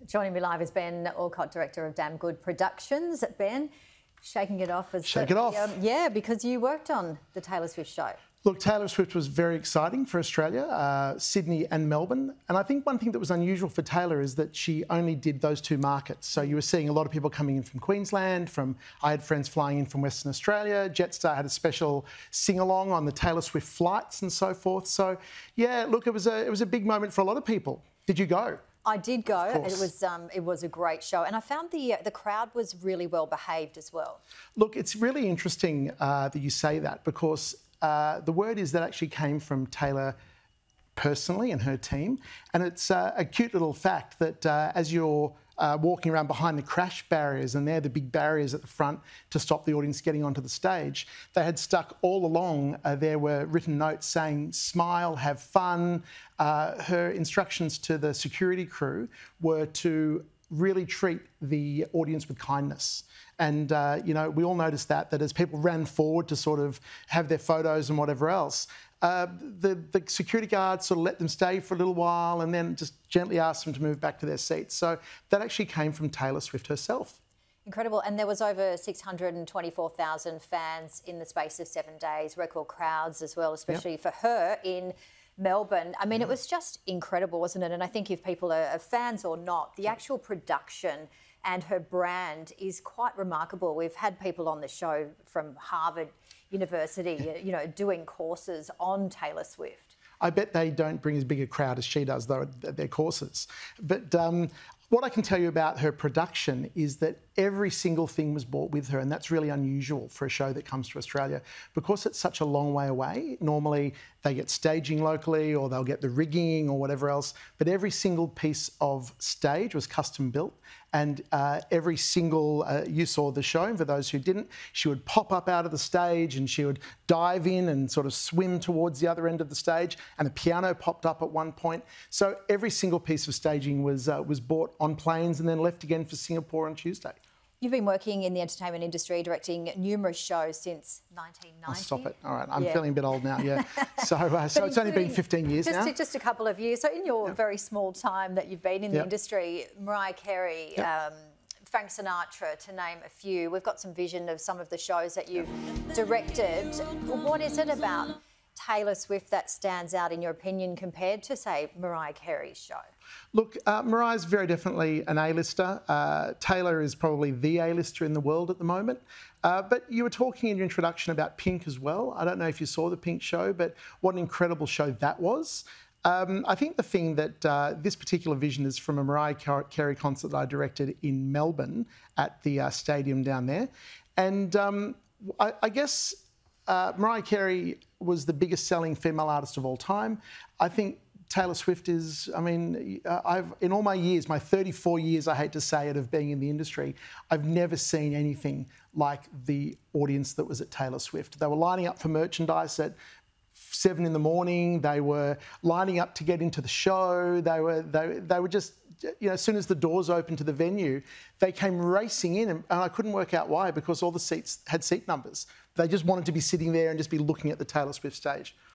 Joining me live is Ben Alcott, Director of Damn Good Productions. Ben, shaking it off. Shake it off. Yeah, because you worked on the Taylor Swift show. Look, Taylor Swift was very exciting for Australia, Sydney and Melbourne. And I think one thing that was unusual for Taylor is that she only did those two markets. So you were seeing a lot of people coming in from Queensland, I had friends flying in from Western Australia. Jetstar had a special sing-along on the Taylor Swift flights and so forth. So, yeah, look, it was a big moment for a lot of people. Did you go? I did go. It was a great show, and I found the crowd was really well behaved as well. Look, it's really interesting that you say that, because the word is that actually came from Taylor personally and her team, and it's a cute little fact that as you're walking around behind the crash barriers, and they're the big barriers at the front to stop the audience getting onto the stage, they had stuck all along, there were written notes saying, smile, have fun. Her instructions to the security crew were to really treat the audience with kindness. And, you know, we all noticed that as people ran forward to sort of have their photos and whatever else, the security guards sort of let them stay for a little while and then just gently asked them to move back to their seats. So that actually came from Taylor Swift herself. Incredible. And there was over 624,000 fans in the space of 7 days, record crowds as well, especially for her in Melbourne. I mean, it was just incredible, wasn't it? And I think if people are fans or not, the actual production and her brand is quite remarkable. We've had people on the show from Harvard University, you know, doing courses on Taylor Swift. I bet they don't bring as big a crowd as she does, though, at their courses. But what I can tell you about her production is that every single thing was bought with her, and that's really unusual for a show that comes to Australia. Because it's such a long way away, normally they get staging locally or they'll get the rigging or whatever else, but every single piece of stage was custom built, and every single, you saw the show, and for those who didn't, she would pop up out of the stage and she would dive in and sort of swim towards the other end of the stage, and a piano popped up at one point. So every single piece of staging was bought on planes and then left again for Singapore on Tuesday. You've been working in the entertainment industry, directing numerous shows since 1990. Oh, stop it. All right, I'm feeling a bit old now, yeah. So it's only been 15 years now. Just a couple of years. So in your very small time that you've been in the industry, Mariah Carey, Frank Sinatra, to name a few. We've got some vision of some of the shows that you directed. What is it about Taylor Swift that stands out, in your opinion, compared to, say, Mariah Carey's show? Look, Mariah's very definitely an A-lister. Taylor is probably the A-lister in the world at the moment. But you were talking in your introduction about Pink as well. I don't know if you saw the Pink show, but what an incredible show that was. I think the thing that this particular vision is from a Mariah Carey concert that I directed in Melbourne at the stadium down there. And I guess Mariah Carey was the biggest selling female artist of all time. I think Taylor Swift is, I mean, in all my years, my 34 years, I hate to say it, of being in the industry, I've never seen anything like the audience that was at Taylor Swift. They were lining up for merchandise at 7 in the morning. They were lining up to get into the show. They were just, you know, as soon as the doors opened to the venue, they came racing in, and I couldn't work out why, because all the seats had seat numbers. They just wanted to be sitting there and just be looking at the Taylor Swift stage.